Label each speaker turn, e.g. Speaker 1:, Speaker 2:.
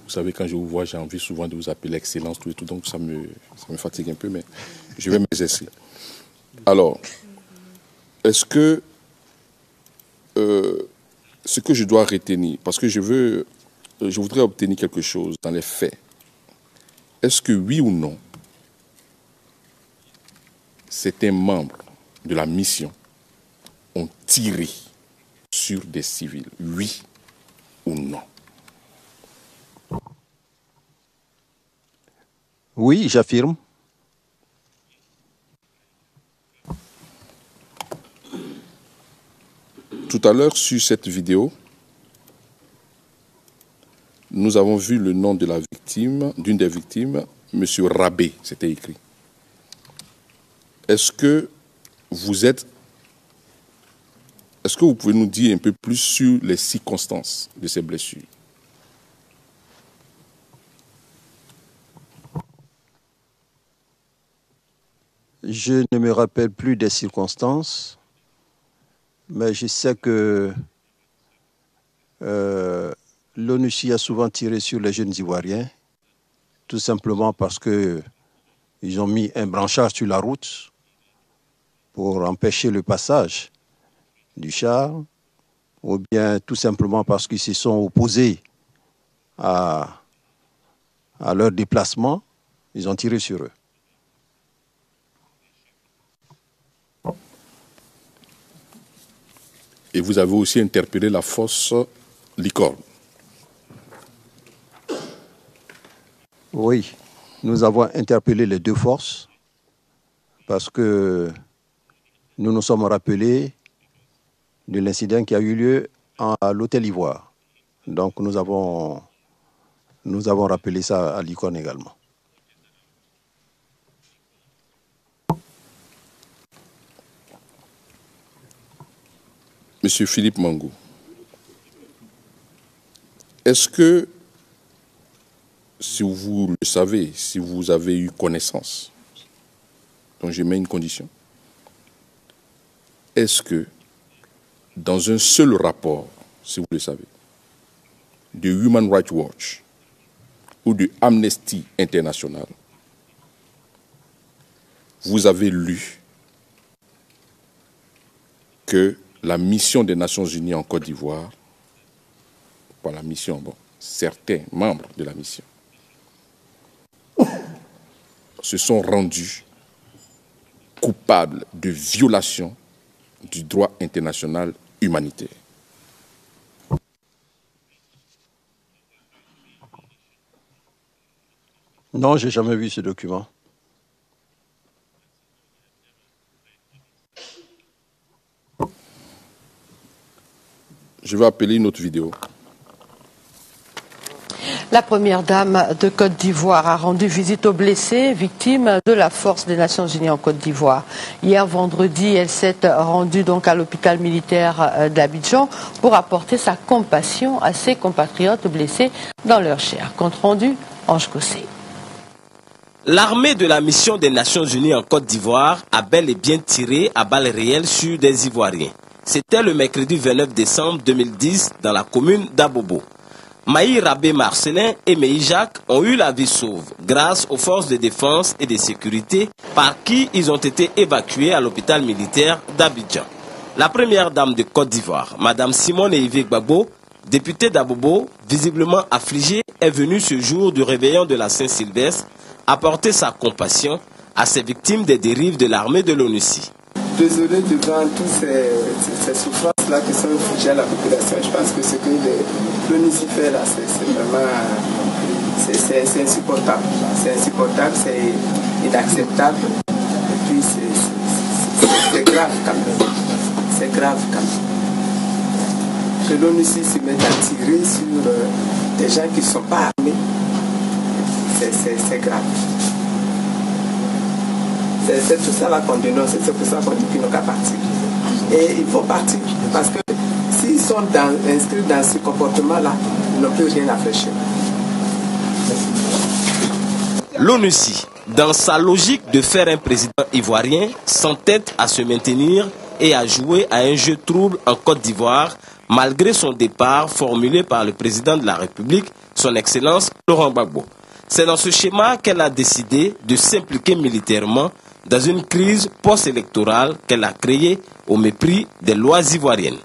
Speaker 1: Vous savez, quand je vous vois, j'ai envie souvent de vous appeler Excellence, tout et tout, donc ça me fatigue un peu, mais je vais m'exercer. Alors, est-ce que ce que je dois retenir, parce que je voudrais obtenir quelque chose dans les faits, est-ce que oui ou non, certains membres de la mission ont tiré sur des civils, oui ou non?
Speaker 2: Oui, j'affirme.
Speaker 1: Tout à l'heure, sur cette vidéo, nous avons vu le nom de la victime, d'une des victimes, M. Rabé, c'était écrit. Est-ce que vous pouvez nous dire un peu plus sur les circonstances de ces blessures?
Speaker 2: Je ne me rappelle plus des circonstances, mais je sais que l'ONUCI a souvent tiré sur les jeunes Ivoiriens, tout simplement parce qu'ils ont mis un branchage sur la route pour empêcher le passage du char, ou bien tout simplement parce qu'ils se sont opposés à leur déplacement, ils ont tiré sur eux.
Speaker 1: Et vous avez aussi interpellé la force Licorne.
Speaker 2: Oui, nous avons interpellé les deux forces parce que nous nous sommes rappelés de l'incident qui a eu lieu à l'Hôtel Ivoire. Donc nous avons rappelé ça à Licorne également.
Speaker 1: Monsieur Philippe Mangou, est-ce que, si vous le savez, si vous avez eu connaissance, donc je mets une condition, est-ce que dans un seul rapport, si vous le savez, de Human Rights Watch ou de Amnesty International, vous avez lu que la mission des Nations Unies en Côte d'Ivoire, pas la mission, bon, certains membres de la mission, se sont rendus coupables de violation du droit international humanitaire?
Speaker 2: Non, je n'ai jamais vu ce document.
Speaker 1: Je vais appeler une autre vidéo.
Speaker 3: La première dame de Côte d'Ivoire a rendu visite aux blessés, victimes de la force des Nations Unies en Côte d'Ivoire. Hier vendredi, elle s'est rendue donc à l'hôpital militaire d'Abidjan pour apporter sa compassion à ses compatriotes blessés dans leur chair. Compte rendu, Ange Cossé.
Speaker 4: L'armée de la mission des Nations Unies en Côte d'Ivoire a bel et bien tiré à balles réelles sur des Ivoiriens. C'était le mercredi 29 décembre 2010 dans la commune d'Abobo. Maï Rabé Marcelin et Meï Jacques ont eu la vie sauve grâce aux forces de défense et de sécurité par qui ils ont été évacués à l'hôpital militaire d'Abidjan. La première dame de Côte d'Ivoire, Madame Simone Yves Gbagbo, députée d'Abobo, visiblement affligée, est venue ce jour du réveillon de la Saint-Sylvestre apporter sa compassion à ces victimes des dérives de l'armée de l'ONUCI.
Speaker 5: Désolé devant toutes ces souffrances-là qui sont infligées à la population. Je pense que ce que l'ONUCI fait là, c'est vraiment c'est insupportable. C'est insupportable, c'est inacceptable. Et puis c'est grave quand même. C'est grave quand même. Que l'ONUCI se mette à tirer sur des gens qui ne sont pas armés, c'est grave. C'est tout ça là qu'on dénonce, c'est pour ça qu'on dit qu'ils n'ont qu'à partir. Et il faut partir, parce que s'ils sont inscrits dans ce comportement-là, ils n'ont plus rien à faire chez eux.
Speaker 4: L'ONUCI, dans sa logique de faire un président ivoirien, s'entête à se maintenir et à jouer à un jeu trouble en Côte d'Ivoire, malgré son départ formulé par le président de la République son Excellence Laurent Gbagbo. C'est dans ce schéma qu'elle a décidé de s'impliquer militairement dans une crise post-électorale qu'elle a créée au mépris des lois ivoiriennes.